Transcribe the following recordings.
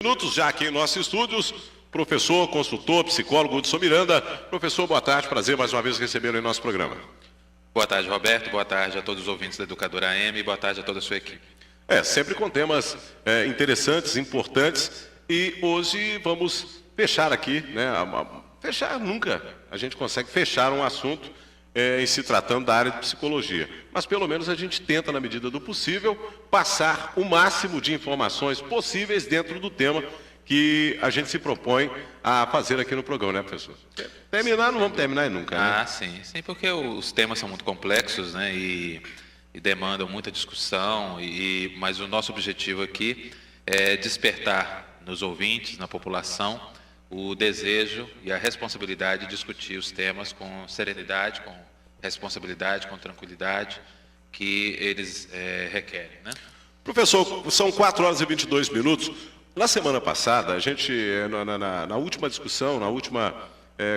Minutos já aqui em nossos estúdios, professor, consultor, psicólogo Hudson Miranda. Professor, boa tarde, prazer mais uma vez recebê-lo em nosso programa. Boa tarde, Roberto, boa tarde a todos os ouvintes da Educadora AM e boa tarde a toda a sua equipe. Sempre com temas interessantes, importantes, e hoje vamos fechar aqui, né? Fechar nunca, a gente consegue fechar um assunto em se tratando da área de psicologia, mas pelo menos a gente tenta, na medida do possível, passar o máximo de informações possíveis dentro do tema que a gente se propõe a fazer aqui no programa, né, professor? Terminar, não vamos terminar nunca, né? Ah, sim, porque os temas são muito complexos, né, e demandam muita discussão, mas o nosso objetivo aqui é despertar nos ouvintes, na população, o desejo e a responsabilidade de discutir os temas com serenidade, com responsabilidade, com tranquilidade que eles requerem, né? Professor, são 4h22. Na semana passada, a gente, na última discussão, na última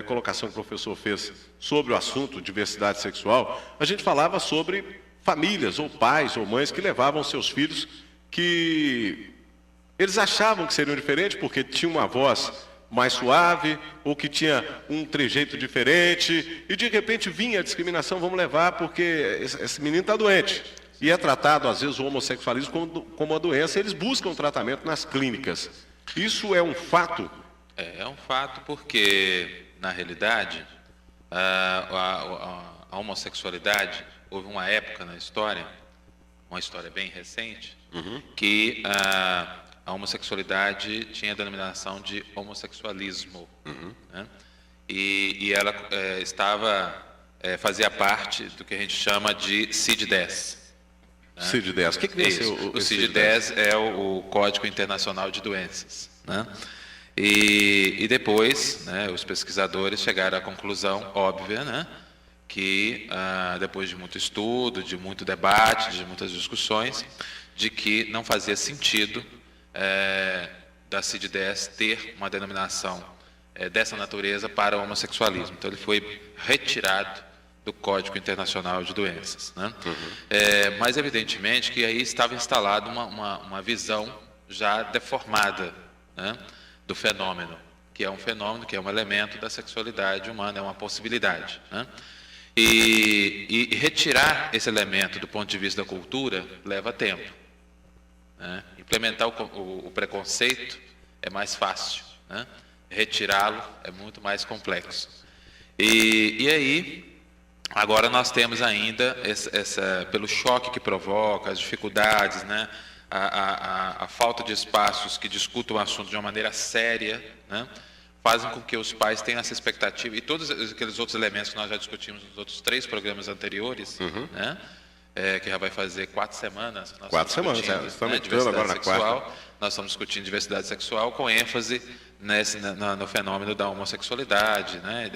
colocação que o professor fez sobre o assunto diversidade sexual, a gente falava sobre famílias, ou pais, ou mães, que levavam seus filhos que eles achavam que seriam diferentes porque tinham uma voz mais suave, ou que tinha um trejeito diferente, e de repente vinha a discriminação, vamos levar porque esse menino está doente. E é tratado, às vezes, o homossexualismo como uma doença, e eles buscam tratamento nas clínicas. Isso é um fato? É um fato porque, na realidade, a homossexualidade, houve uma época na história, uma história bem recente, que a homossexualidade tinha a denominação de homossexualismo, né? E ela fazia parte do que a gente chama de CID-10. Né? CID-10, o que deve ser o CID-10 é o Código Internacional de Doenças, né? E depois, né, os pesquisadores chegaram à conclusão óbvia, né, que depois de muito estudo, de muito debate, de muitas discussões, de que não fazia sentido da CID-10 ter uma denominação dessa natureza para o homossexualismo. Então, ele foi retirado do Código Internacional de Doenças, né? Mas, evidentemente, que aí estava instalada uma visão já deformada, né, do fenômeno, que é um fenômeno, que é um elemento da sexualidade humana, é uma possibilidade, né? E retirar esse elemento do ponto de vista da cultura leva tempo, né? Implementar o preconceito é mais fácil, né? Retirá-lo é muito mais complexo. E aí, agora nós temos ainda, pelo choque que provoca, as dificuldades, né? A falta de espaços que discutam o assunto de uma maneira séria, né? Fazem com que os pais tenham essa expectativa, e todos aqueles outros elementos que nós já discutimos nos outros 3 programas anteriores, né? Que já vai fazer 4 semanas. 4 semanas, estamos entrando agora na quarta. Nós estamos discutindo diversidade sexual com ênfase no fenômeno da homossexualidade, né,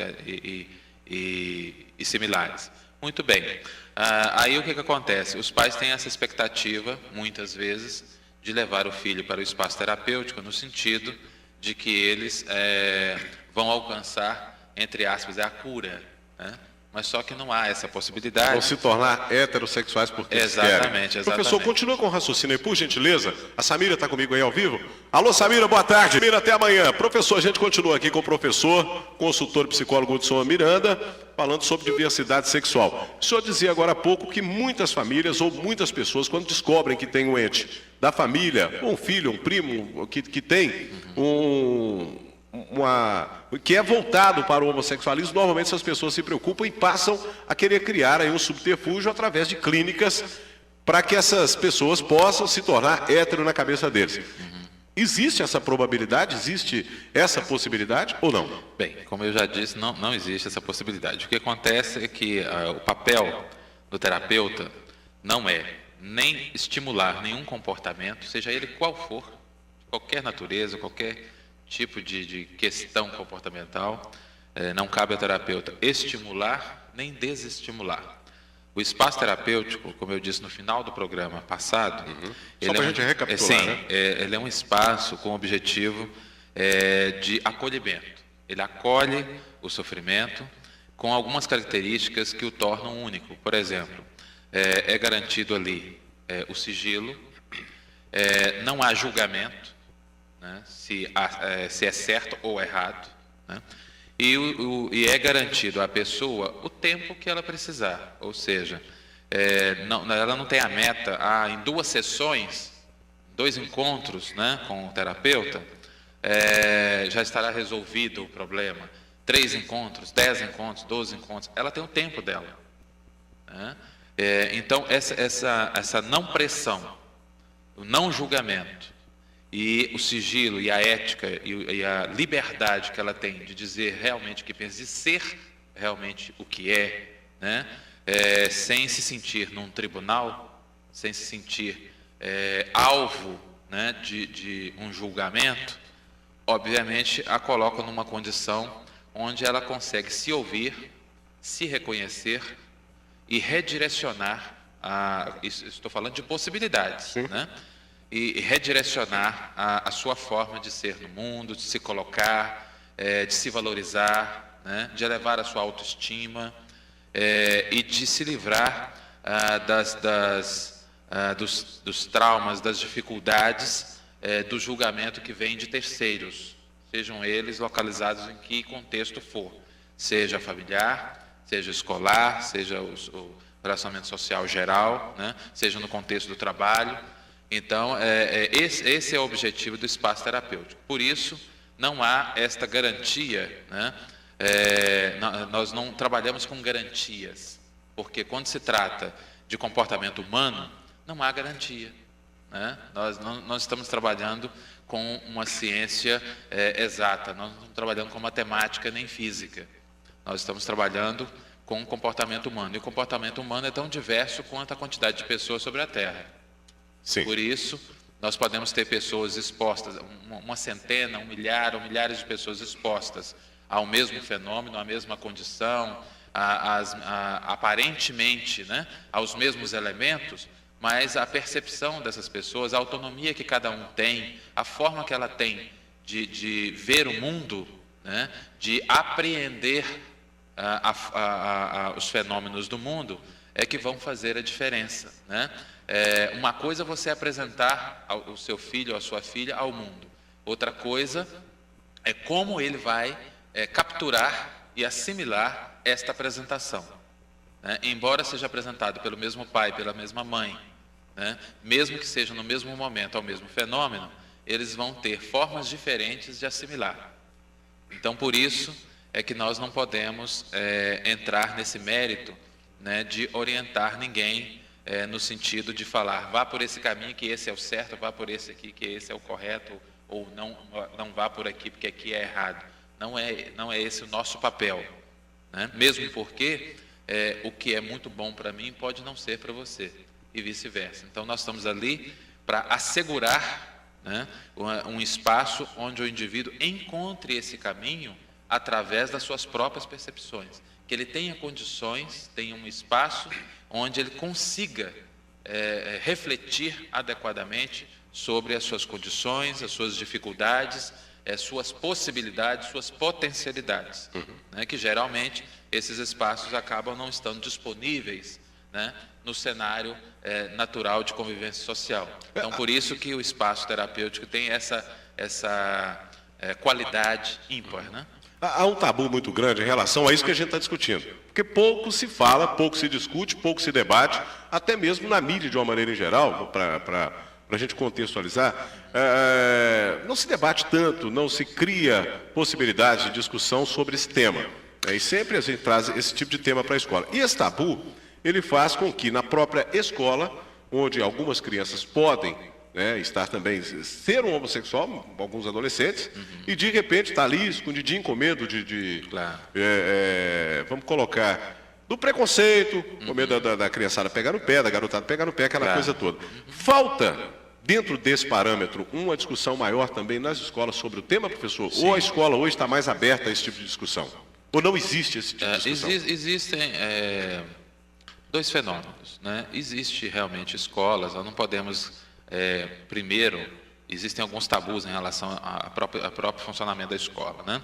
e similares. Muito bem. Aí o que acontece? Os pais têm essa expectativa, muitas vezes, de levar o filho para o espaço terapêutico, no sentido de que eles vão alcançar, entre aspas, a cura, né? Mas só que não há essa possibilidade. Vão se tornar heterossexuais porque exatamente. Professor, continua com o raciocínio aí, por gentileza. A Samira está comigo aí ao vivo. Alô, Samira, boa tarde. Samira, até amanhã. Professor, a gente continua aqui com o professor, consultor psicólogo Hudson Miranda, falando sobre diversidade sexual. O senhor dizia agora há pouco que muitas famílias ou muitas pessoas, quando descobrem que tem um ente da família, um filho, um primo, que tem que é voltado para o homossexualismo, normalmente essas pessoas se preocupam e passam a querer criar aí um subterfúgio através de clínicas para que essas pessoas possam se tornar hétero na cabeça deles. Existe essa probabilidade? Existe essa possibilidade ou não? Bem, como eu já disse, não existe essa possibilidade. O que acontece é que o papel do terapeuta não é nem estimular nenhum comportamento, seja ele qual for, qualquer natureza, qualquer tipo de questão comportamental, não cabe ao terapeuta estimular nem desestimular. O espaço terapêutico, como eu disse no final do programa passado, só para a gente recapitular, né? Ele é um espaço com o objetivo de acolhimento. Ele acolhe o sofrimento com algumas características que o tornam único. Por exemplo, é garantido ali o sigilo, não há julgamento, né, se é certo ou errado, né, e é garantido à pessoa o tempo que ela precisar, ou seja, ela não tem a meta, em 2 sessões, 2 encontros, né, com o terapeuta, já estará resolvido o problema. 3 encontros, 10 encontros, 12 encontros, ela tem o tempo dela, né? Então, essa não pressão, o não julgamento, e o sigilo, e a ética, e a liberdade que ela tem de dizer realmente o que pensa, de ser realmente o que é, né? Sem se sentir num tribunal, sem se sentir alvo, né, de um julgamento, obviamente a coloca numa condição onde ela consegue se ouvir, se reconhecer e redirecionar, estou falando de possibilidades, né? E redirecionar a sua forma de ser no mundo, de se colocar, de se valorizar, né? De elevar a sua autoestima, e de se livrar dos traumas, das dificuldades, do julgamento que vem de terceiros, sejam eles localizados em que contexto for, seja familiar, seja escolar, seja o relacionamento social geral, né? Seja no contexto do trabalho. Então, esse é o objetivo do espaço terapêutico. Por isso, não há esta garantia, né? Nós não trabalhamos com garantias, porque quando se trata de comportamento humano, não há garantia, né? Nós estamos trabalhando com uma ciência exata, nós não estamos trabalhando com matemática nem física, nós estamos trabalhando com o comportamento humano, e o comportamento humano é tão diverso quanto a quantidade de pessoas sobre a Terra. Sim. Por isso, nós podemos ter pessoas expostas, uma centena, 1 milhar ou milhares de pessoas expostas ao mesmo fenômeno, à mesma condição, aparentemente, né, aos mesmos elementos, mas a percepção dessas pessoas, a autonomia que cada um tem, a forma que ela tem de ver o mundo, né, de apreender os fenômenos do mundo, é que vão fazer a diferença, né? Uma coisa é você apresentar o seu filho ou a sua filha ao mundo, outra coisa é como ele vai capturar e assimilar esta apresentação, né? Embora seja apresentado pelo mesmo pai, pela mesma mãe, né? Mesmo que seja no mesmo momento, ao mesmo fenômeno, eles vão ter formas diferentes de assimilar. Então, por isso é que nós não podemos entrar nesse mérito, né, de orientar ninguém no sentido de falar, vá por esse caminho que esse é o certo, vá por esse aqui que esse é o correto, ou não vá por aqui porque aqui é errado. Não é esse o nosso papel, né? Mesmo porque o que é muito bom para mim pode não ser para você, e vice-versa. Então, nós estamos ali para assegurar, né, um espaço onde o indivíduo encontre esse caminho através das suas próprias percepções, que ele tenha condições, tenha um espaço onde ele consiga refletir adequadamente sobre as suas condições, as suas dificuldades, suas possibilidades, suas potencialidades, né, que geralmente esses espaços acabam não estando disponíveis, né, no cenário natural de convivência social. Então, por isso que o espaço terapêutico tem essa qualidade ímpar, né? Há um tabu muito grande em relação a isso que a gente está discutindo, porque pouco se fala, pouco se discute, pouco se debate, até mesmo na mídia de uma maneira em geral, para a gente contextualizar, não se debate tanto, não se cria possibilidade de discussão sobre esse tema, e sempre a gente traz esse tipo de tema para a escola. E esse tabu, ele faz com que na própria escola, onde algumas crianças podem, né, estar também, ser um homossexual, alguns adolescentes, e de repente está ali escondidinho com medo Claro. Vamos colocar, do preconceito, com medo da criançada pegar no pé, da garotada pegar no pé, aquela Claro. coisa toda. Falta, dentro desse parâmetro, uma discussão maior também nas escolas sobre o tema, professor? Sim. Ou a escola hoje está mais aberta a esse tipo de discussão? Ou não existe esse tipo de discussão? Existem dois fenômenos, né? Existe realmente escolas, nós não podemos... primeiro, existem alguns tabus em relação ao próprio funcionamento da escola, né?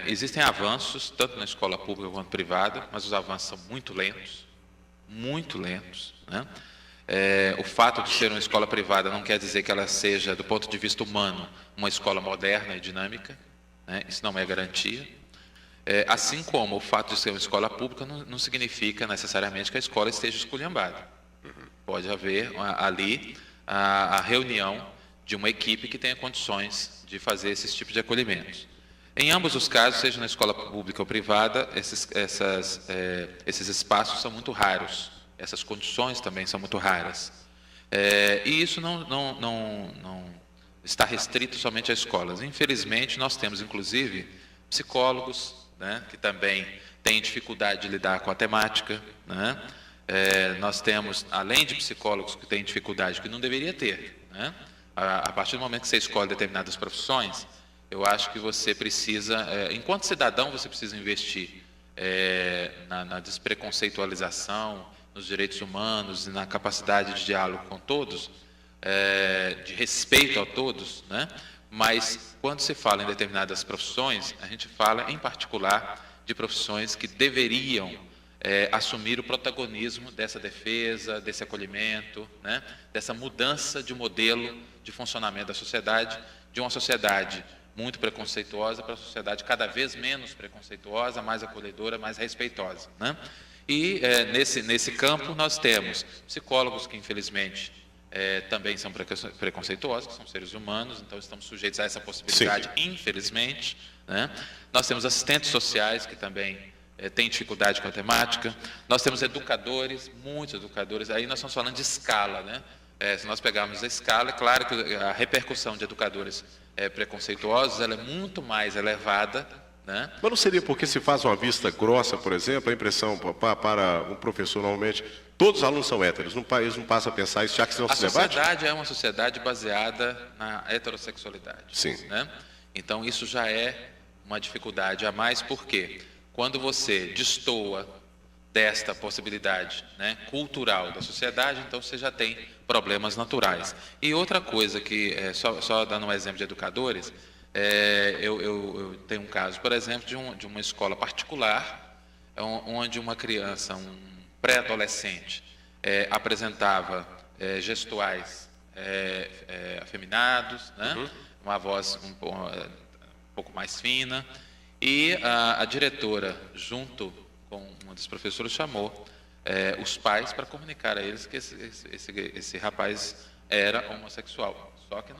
Existem avanços, tanto na escola pública quanto privada, mas os avanços são muito lentos, né? O fato de ser uma escola privada não quer dizer que ela seja, do ponto de vista humano, uma escola moderna e dinâmica, né? Isso não é garantia. Assim como o fato de ser uma escola pública não significa necessariamente que a escola esteja esculhambada. Pode haver ali a reunião de uma equipe que tenha condições de fazer esses tipos de acolhimentos. Em ambos os casos, seja na escola pública ou privada, esses espaços são muito raros, essas condições também são muito raras. E isso não está restrito somente a escolas. Infelizmente, nós temos, inclusive, psicólogos, né, que também têm dificuldade de lidar com a temática, né? Nós temos, além de psicólogos que têm dificuldade, que não deveria ter, né? A partir do momento que você escolhe determinadas profissões, eu acho que você precisa, enquanto cidadão, você precisa investir na despreconceitualização, nos direitos humanos e na capacidade de diálogo com todos, de respeito a todos, né? Mas quando se fala em determinadas profissões, a gente fala em particular de profissões que deveriam assumir o protagonismo dessa defesa, desse acolhimento, né? Dessa mudança de modelo de funcionamento da sociedade, de uma sociedade muito preconceituosa para uma sociedade cada vez menos preconceituosa, mais acolhedora, mais respeitosa, né? E nesse campo nós temos psicólogos que, infelizmente, também são preconceituosos, que são seres humanos, então estamos sujeitos a essa possibilidade, sim, infelizmente, né? Nós temos assistentes sociais que também têm dificuldade com a temática, nós temos educadores, muitos educadores, aí nós estamos falando de escala, né? Se nós pegarmos a escala, é claro que a repercussão de educadores preconceituosos ela é muito mais elevada, né? Mas não seria porque se faz uma vista grossa, por exemplo, a impressão para um professor, normalmente, todos os alunos são héteros, no país não passa a pensar isso, já que não se debate? A sociedade é uma sociedade baseada na heterossexualidade. Sim. Né? Então, isso já é uma dificuldade a mais, porque quando você destoa desta possibilidade, né, cultural da sociedade, então você já tem problemas naturais. E outra coisa que, só dando um exemplo de educadores, eu tenho um caso, por exemplo, de uma escola particular, onde uma criança, um pré-adolescente, apresentava gestuais afeminados, né? Uhum. Uma voz um pouco mais fina, e a diretora, junto com uma das professoras, chamou os pais para comunicar a eles que esse rapaz era homossexual. Só que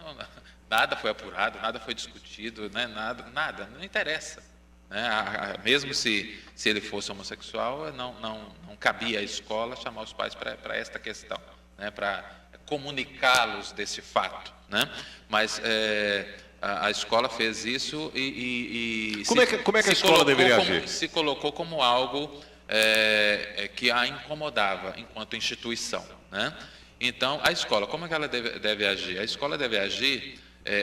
nada foi apurado, nada foi discutido, né? Nada, não interessa. Né? Mesmo se ele fosse homossexual, não cabia à escola chamar os pais para esta questão, né? Para comunicá-los desse fato. Né? Mas a escola fez isso e como é que a escola deveria agir? Se colocou como algo que a incomodava enquanto instituição. Né? Então, a escola, como é que ela deve agir? A escola deve agir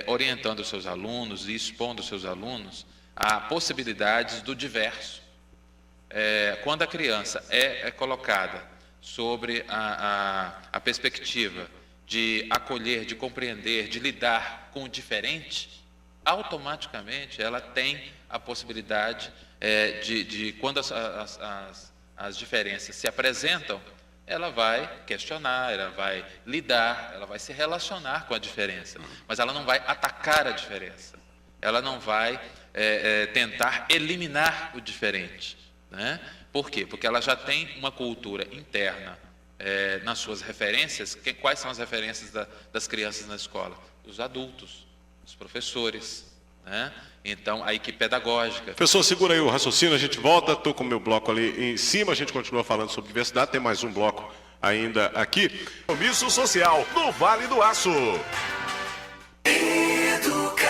orientando os seus alunos e expondo os seus alunos a possibilidades do diverso. Quando a criança é colocada sobre a perspectiva de acolher, de compreender, de lidar com o diferente, automaticamente ela tem a possibilidade de quando as diferenças se apresentam, ela vai questionar, ela vai lidar, ela vai se relacionar com a diferença, mas ela não vai atacar a diferença, ela não vai tentar eliminar o diferente. Né? Por quê? Porque ela já tem uma cultura interna nas suas referências. Quais são as referências das crianças na escola? Os adultos, os professores, né? Então, a equipe pedagógica. Professor, segura aí o raciocínio, a gente volta, estou com o meu bloco ali em cima, a gente continua falando sobre diversidade, tem mais um bloco ainda aqui. Compromisso social no Vale do Aço. Educadora.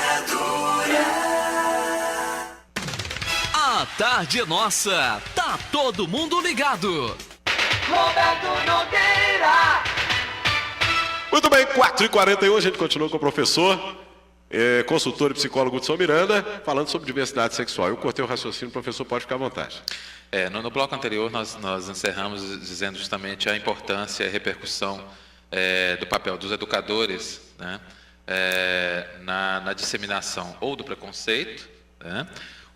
A tarde é nossa, tá todo mundo ligado. Roberto Nogueira. Muito bem, 4h41, a gente continua com o professor, consultor e psicólogo de São Miranda, falando sobre diversidade sexual. Eu cortei o raciocínio, o professor pode ficar à vontade. No bloco anterior, nós encerramos dizendo justamente a importância e a repercussão do papel dos educadores, né, na disseminação ou do preconceito, né,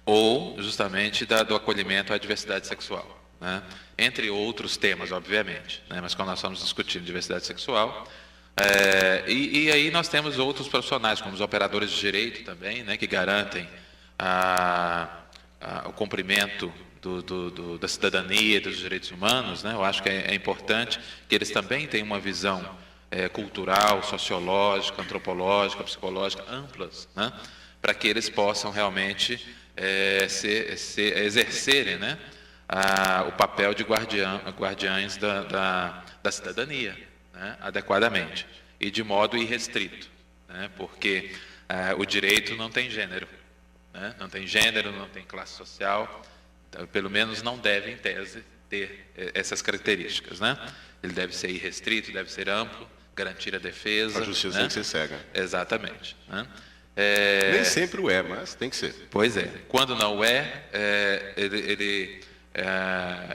ou justamente do acolhimento à diversidade sexual. né? Entre outros temas, obviamente, né? Mas quando nós estamos discutindo diversidade sexual, e aí nós temos outros profissionais, como os operadores de direito também, né? Que garantem o cumprimento da cidadania, dos direitos humanos, né? Eu acho que é importante que eles também tenham uma visão cultural, sociológica, antropológica, psicológica, amplas, né? Para que eles possam realmente exercerem, né? O papel de guardiães da cidadania, né? Adequadamente e de modo irrestrito, né? Porque o direito não tem gênero, né? Não tem gênero, não tem classe social, pelo menos não deve, em tese, ter essas características, né? Ele deve ser irrestrito, deve ser amplo, garantir a defesa. A justiça, né? tem que ser cega. Exatamente, né? Nem sempre o é, mas tem que ser. Pois é. Quando não ele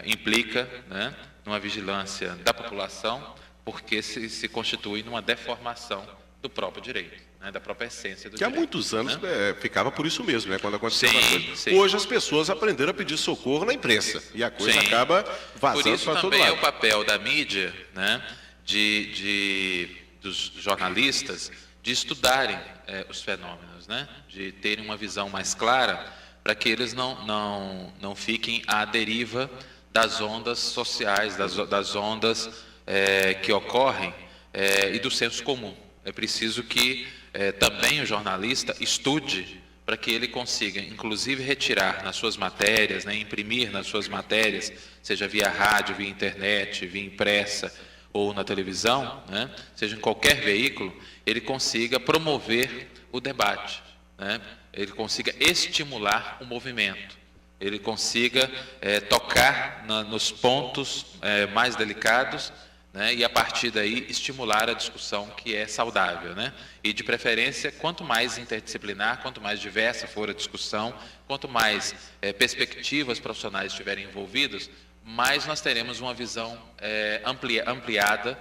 implica, né, numa vigilância da população, porque se constitui numa deformação do próprio direito, né, da própria essência do Que há direito. muitos anos né? ficava por isso mesmo, né, quando acontecia Sim, uma coisa. sim. Hoje as pessoas aprenderam a pedir socorro na imprensa e a coisa Sim. acaba Por vazando isso para todo também é lado. o papel da mídia, né, dos jornalistas, de estudarem os fenômenos, né, de terem uma visão mais clara, para que eles não fiquem à deriva das ondas sociais, das ondas que ocorrem e do senso comum. É preciso que também o jornalista estude para que ele consiga, inclusive, retirar nas suas matérias, né, imprimir nas suas matérias, seja via rádio, via internet, via impressa ou na televisão, né, seja em qualquer veículo, ele consiga promover o debate, né, ele consiga estimular o movimento, ele consiga tocar nos pontos mais delicados, né, e a partir daí estimular a discussão que é saudável, né? E de preferência, quanto mais interdisciplinar, quanto mais diversa for a discussão, quanto mais perspectivas profissionais estiverem envolvidas, mais nós teremos uma visão ampliada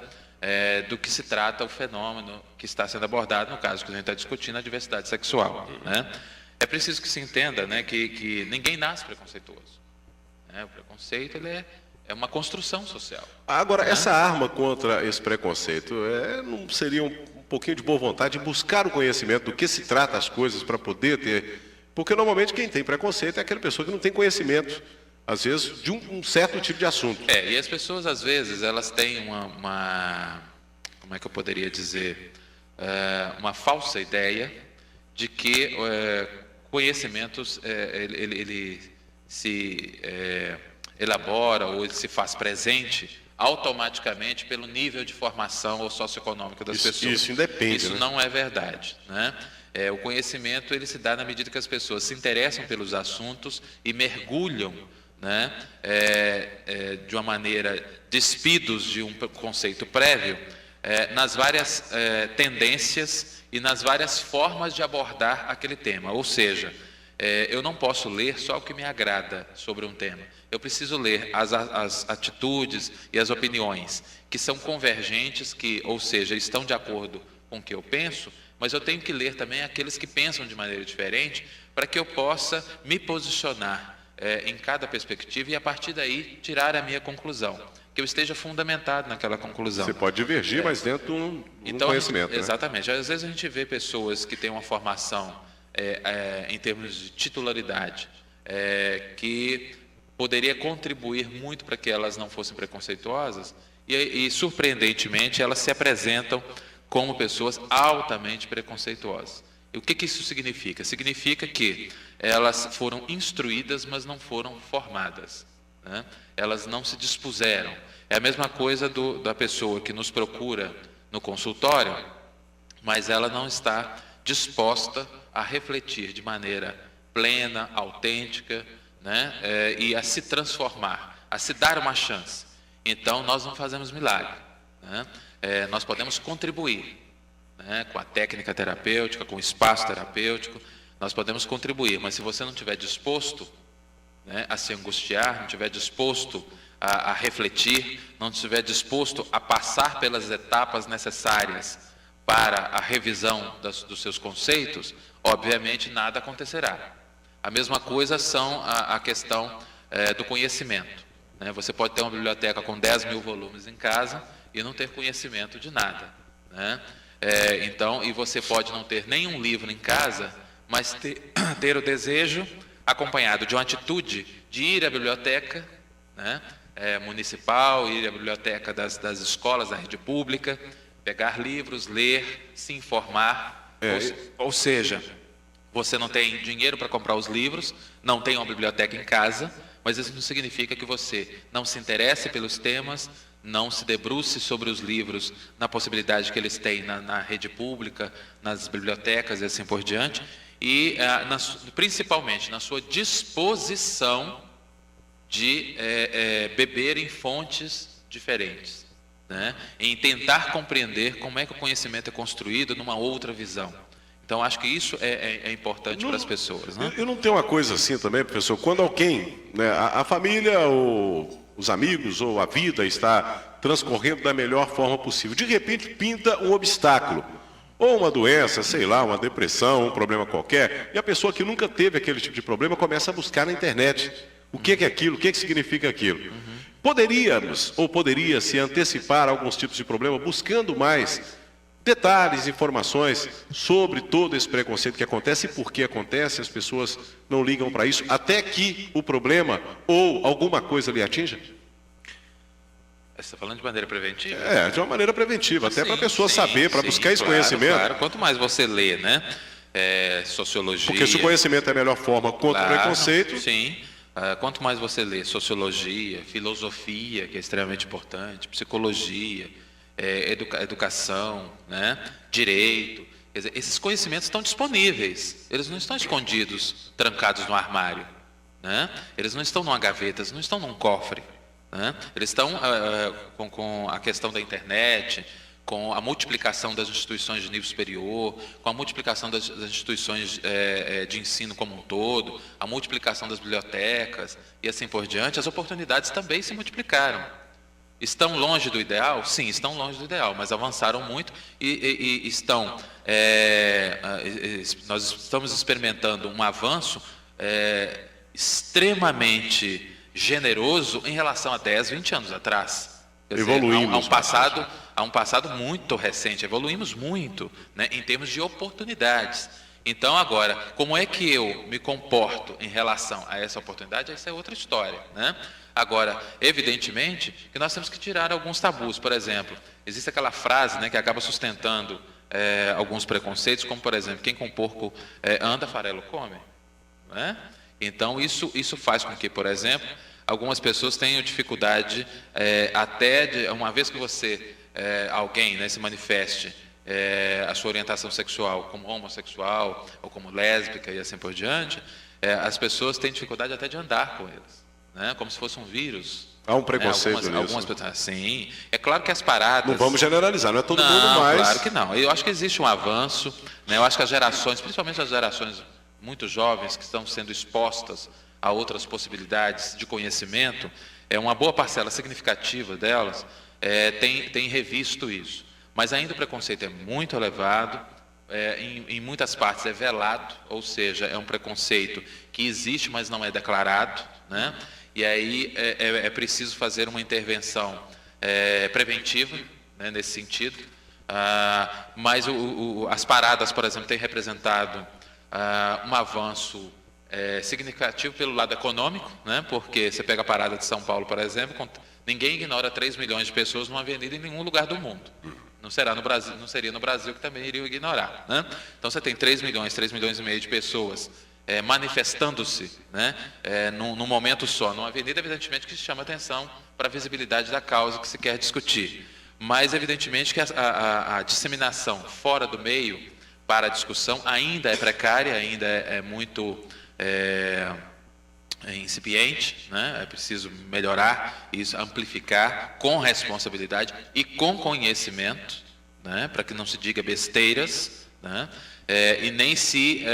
do que se trata o fenômeno que está sendo abordado, no caso que a gente está discutindo, a diversidade sexual, né? É preciso que se entenda, né, que ninguém nasce preconceituoso, né? O preconceito ele é uma construção social. Agora, essa arma contra esse preconceito, não seria um pouquinho de boa vontade de buscar o conhecimento do que se trata as coisas para poder ter... Porque normalmente quem tem preconceito é aquela pessoa que não tem conhecimento, às vezes, de um certo tipo de assunto. E as pessoas, às vezes, elas têm como é que eu poderia dizer, uma falsa ideia de que conhecimentos, ele se elabora ou ele se faz presente automaticamente pelo nível de formação ou socioeconômica das pessoas. Isso independe, Isso né? não é verdade, né? O conhecimento ele se dá na medida que as pessoas se interessam pelos assuntos e mergulham, né, de uma maneira despidos de um conceito prévio, nas várias tendências e nas várias formas de abordar aquele tema. Ou seja, eu não posso ler só o que me agrada sobre um tema. Eu preciso ler as atitudes e as opiniões que são convergentes, ou seja, estão de acordo com o que eu penso, mas eu tenho que ler também aqueles que pensam de maneira diferente para que eu possa me posicionar em cada perspectiva e, a partir daí, tirar a minha conclusão, que eu esteja fundamentado naquela conclusão. Você pode divergir, mas dentro de um conhecimento. Exatamente. Às vezes a gente vê pessoas que têm uma formação em termos de titularidade, que poderia contribuir muito para que elas não fossem preconceituosas e surpreendentemente, elas se apresentam como pessoas altamente preconceituosas. E o que isso significa? Significa que elas foram instruídas, mas não foram formadas, né? Elas não se dispuseram. É a mesma coisa da pessoa que nos procura no consultório, mas ela não está disposta a refletir de maneira plena, autêntica, né? E a se transformar, a se dar uma chance. Então, nós não fazemos milagre, né? Nós podemos contribuir, né, com a técnica terapêutica, com o espaço terapêutico, nós podemos contribuir, mas se você não estiver disposto, né, a se angustiar, não estiver disposto a refletir, não estiver disposto a passar pelas etapas necessárias para a revisão dos seus conceitos, obviamente nada acontecerá. A mesma coisa são a questão do conhecimento, né? Você pode ter uma biblioteca com 10 mil volumes em casa e não ter conhecimento de nada, né? Então, e você pode não ter nenhum livro em casa, mas ter o desejo, acompanhado de uma atitude, de ir à biblioteca, né? Municipal, ir à biblioteca das escolas, da rede pública, pegar livros, ler, se informar. Ou seja, você não tem dinheiro para comprar os livros, não tem uma biblioteca em casa, mas isso não significa que você não se interesse pelos temas, não se debruce sobre os livros, na possibilidade que eles têm na rede pública, nas bibliotecas e assim por diante, e principalmente na sua disposição de beber em fontes diferentes, né? Em tentar compreender como é que o conhecimento é construído numa outra visão. Então, acho que isso é importante para as pessoas, né? Eu não tenho uma coisa assim também, professor, quando alguém, né, a família ou os amigos ou a vida está transcorrendo da melhor forma possível, de repente pinta um obstáculo, ou uma doença, sei lá, uma depressão, um problema qualquer, e a pessoa que nunca teve aquele tipo de problema começa a buscar na internet o que é aquilo, o que significa aquilo. Poderíamos, ou poderia se antecipar a alguns tipos de problema, buscando mais detalhes, informações sobre todo esse preconceito que acontece e por que acontece, as pessoas não ligam para isso, até que o problema ou alguma coisa lhe atinja? Você está falando de maneira preventiva? De uma maneira preventiva, até para a pessoa sim, saber, para buscar esse conhecimento. Claro. Quanto mais você lê, né? Sociologia... Porque se o conhecimento é a melhor forma contra o preconceito... Sim. Quanto mais você lê sociologia, filosofia, que é extremamente importante, psicologia, educação, né? Direito, quer dizer, esses conhecimentos estão disponíveis, eles não estão escondidos, trancados no armário, né? Eles não estão numa gaveta, eles não estão num cofre, né? Eles estão com a questão da internet, com a multiplicação das instituições de nível superior, com a multiplicação das instituições de ensino como um todo, a multiplicação das bibliotecas e assim por diante, as oportunidades também se multiplicaram. Estão longe do ideal? Sim, estão longe do ideal, mas avançaram muito e estão... nós estamos experimentando um avanço extremamente generoso em relação a 10, 20 anos atrás. Evoluímos. Há um passado muito recente, evoluímos muito, né, em termos de oportunidades. Então, agora, como é que eu me comporto em relação a essa oportunidade? Essa é outra história, né? Agora, evidentemente, que nós temos que tirar alguns tabus. Por exemplo, existe aquela frase, né, que acaba sustentando alguns preconceitos, como, por exemplo, quem com porco anda, farelo come, né? Então, isso faz com que, por exemplo, algumas pessoas tenham dificuldade, uma vez que você, alguém, né, se manifeste a sua orientação sexual como homossexual ou como lésbica e assim por diante, as pessoas têm dificuldade até de andar com eles, né, como se fosse um vírus. Há um preconceito nisso. Algumas pessoas, sim. É claro que as paradas... Não vamos generalizar, não é todo mundo mais... Claro que não. Eu acho que existe um avanço, né, eu acho que as gerações, principalmente as gerações muito jovens que estão sendo expostas a outras possibilidades de conhecimento, uma boa parcela significativa delas tem revisto isso. Mas ainda o preconceito é muito elevado, em muitas partes é velado, ou seja, é um preconceito que existe, mas não é declarado, né? E aí é preciso fazer uma intervenção preventiva, né, nesse sentido. Mas as paradas, por exemplo, têm representado um avanço significativo pelo lado econômico, né? Porque você pega a parada de São Paulo, por exemplo, ninguém ignora 3 milhões de pessoas numa avenida em nenhum lugar do mundo. Não seria no Brasil que também iriam ignorar, né? Então você tem 3 milhões e meio de pessoas manifestando-se, né? Num momento só, numa avenida, evidentemente que chama atenção para a visibilidade da causa que se quer discutir. Mas evidentemente que a disseminação fora do meio para a discussão ainda é precária, ainda é muito incipiente, né? É preciso melhorar isso, amplificar com responsabilidade e com conhecimento, né? Para que não se diga besteiras, né? E nem se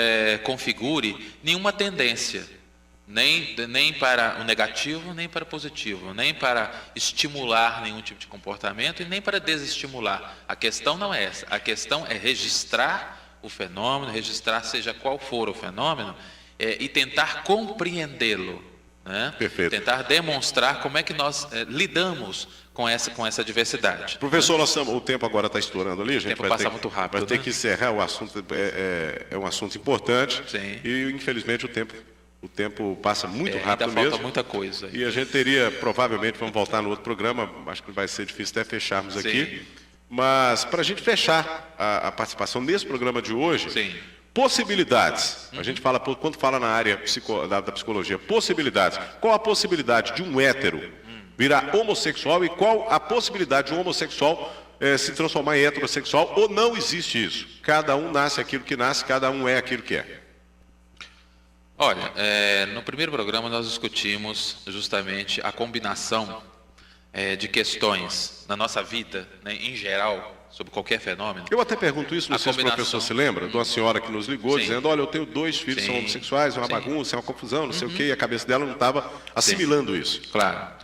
configure nenhuma tendência, nem para o negativo, nem para o positivo, nem para estimular nenhum tipo de comportamento e nem para desestimular. A questão não é essa, a questão é registrar o fenômeno, registrar seja qual for o fenômeno, e tentar compreendê-lo, né? Perfeito. Tentar demonstrar como é que nós lidamos com essa diversidade. Professor, o tempo agora está estourando ali, a gente tempo passa muito rápido, vai ter né? que encerrar o assunto, é um assunto importante. Sim. E infelizmente o tempo passa muito rápido ainda mesmo. falta muita coisa. E a gente teria, provavelmente, vamos voltar no outro programa, acho que vai ser difícil até fecharmos Sim. aqui. Mas para a gente fechar a participação nesse programa de hoje, Sim. possibilidades. A gente fala, quando fala na área da psicologia, possibilidades. Qual a possibilidade de um hétero virar homossexual e qual a possibilidade de um homossexual se transformar em heterossexual, ou não existe isso? Cada um nasce aquilo que nasce, cada um é aquilo que é. Olha, no primeiro programa nós discutimos justamente a combinação de questões na nossa vida, né, em geral, sobre qualquer fenômeno. Eu até pergunto isso, não sei se o professor se lembra, de uma senhora que nos ligou, Sim. dizendo, olha, eu tenho 2 filhos, Sim. são homossexuais, é uma Sim. bagunça, é uma confusão, não sei o quê, e a cabeça dela não estava assimilando isso. Claro.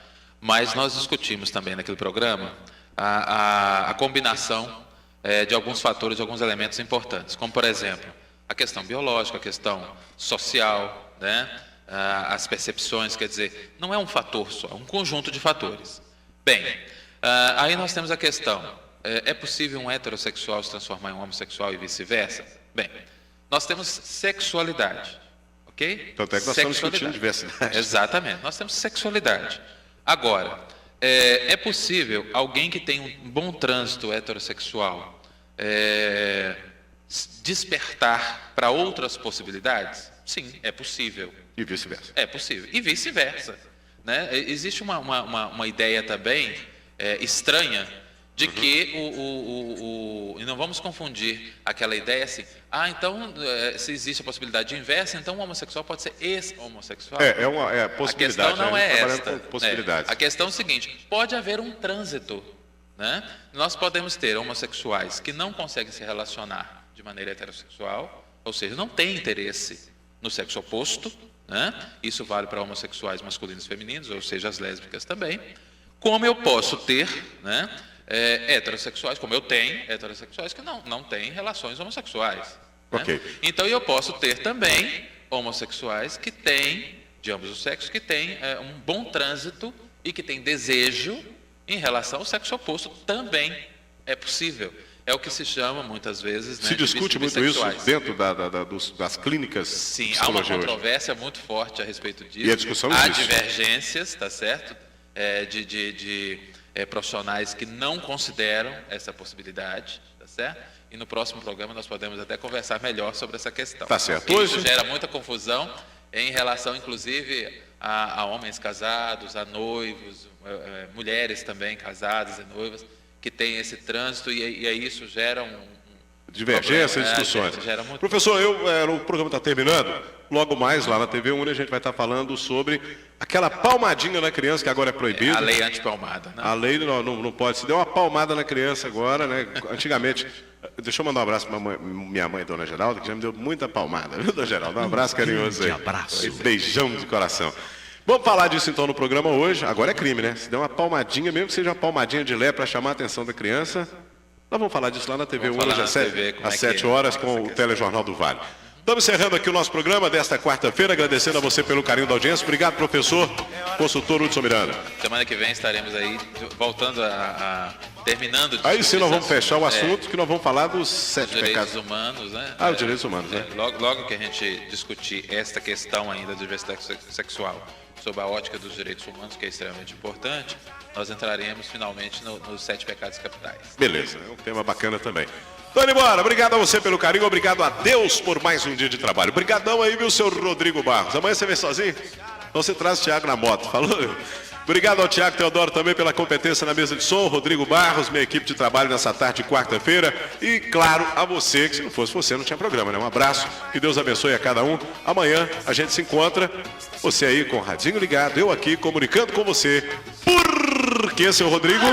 Mas nós discutimos também naquele programa a combinação de alguns fatores, de alguns elementos importantes, como, por exemplo, a questão biológica, a questão social, né? As percepções, quer dizer, não é um fator só, é um conjunto de fatores. Bem, aí nós temos a questão, é possível um heterossexual se transformar em um homossexual e vice-versa? Bem, nós temos sexualidade, ok? Tanto é que nós estamos discutindo diversidade. Exatamente, nós temos sexualidade. Agora, é possível alguém que tem um bom trânsito heterossexual despertar para outras possibilidades? Sim, é possível. E vice-versa. É possível. E vice-versa, né? Existe uma ideia também estranha de que e não vamos confundir aquela ideia assim, então se existe a possibilidade inversa, então o homossexual pode ser ex-homossexual. É uma possibilidade. A questão não é esta. Com possibilidades. A questão é o seguinte, pode haver um trânsito, né? Nós podemos ter homossexuais que não conseguem se relacionar de maneira heterossexual, ou seja, não têm interesse no sexo oposto, né? Isso vale para homossexuais masculinos e femininos, ou seja, as lésbicas também. Como eu posso ter, né, heterossexuais, como eu tenho heterossexuais que não têm relações homossexuais. Né? Ok. Então eu posso ter também homossexuais que têm, de ambos os sexos, que têm um bom trânsito e que têm desejo em relação ao sexo oposto, também é possível. É o que se chama, muitas vezes, né, Se discute muito isso dentro das clínicas de Sim, há uma psicologia hoje. controvérsia muito forte a respeito disso. E a discussão há existe. divergências, tá certo? De profissionais que não consideram essa possibilidade, tá certo? E no próximo programa nós podemos até conversar melhor sobre essa questão. Tá certo. Porque Hoje isso gera muita confusão em relação, inclusive, a homens casados, a noivos, mulheres também casadas e noivas, que têm esse trânsito e aí isso gera divergência e discussões. Gera muito... Professor, o programa está terminando. Logo mais, lá na TV Uni, a gente vai estar falando sobre aquela palmadinha na criança, que agora é proibida. A lei antipalmada, né? A lei não pode. Se der uma palmada na criança agora, né? Antigamente, deixa eu mandar um abraço para minha mãe, Dona Geralda, que já me deu muita palmada, viu, Dona Geralda? Um abraço carinhoso aí. abraço. Beijão de coração. Vamos falar disso então no programa hoje. Agora é crime, né? Se der uma palmadinha, mesmo que seja uma palmadinha de lé para chamar a atenção da criança, nós vamos falar disso lá na TV Vamos hoje falar às na TV, como é 7 que horas é com essa o Telejornal do Vale. Estamos encerrando aqui o nosso programa desta quarta-feira, agradecendo a você pelo carinho da audiência. Obrigado, professor, consultor Hudson Miranda. Semana que vem estaremos aí voltando terminando de Aí sim nós vamos discutir fechar o esse assunto, que nós vamos falar dos os 7 direitos pecados. humanos, né? Os direitos humanos, né? Logo que a gente discutir esta questão ainda da diversidade sexual sob a ótica dos direitos humanos, que é extremamente importante, nós entraremos finalmente nos 7 pecados capitais. Beleza, é um tema bacana também. Tô indo embora, obrigado a você pelo carinho, obrigado a Deus por mais um dia de trabalho. Obrigadão aí, viu, seu Rodrigo Barros. Amanhã você vem sozinho? Então você traz o Thiago na moto, falou? Obrigado ao Thiago Teodoro também pela competência na mesa de som, Rodrigo Barros, minha equipe de trabalho nessa tarde de quarta-feira. E, claro, a você, que se não fosse você não tinha programa, né? Um abraço, que Deus abençoe a cada um. Amanhã a gente se encontra, você aí com o radinho ligado, eu aqui comunicando com você. Porque, seu Rodrigo...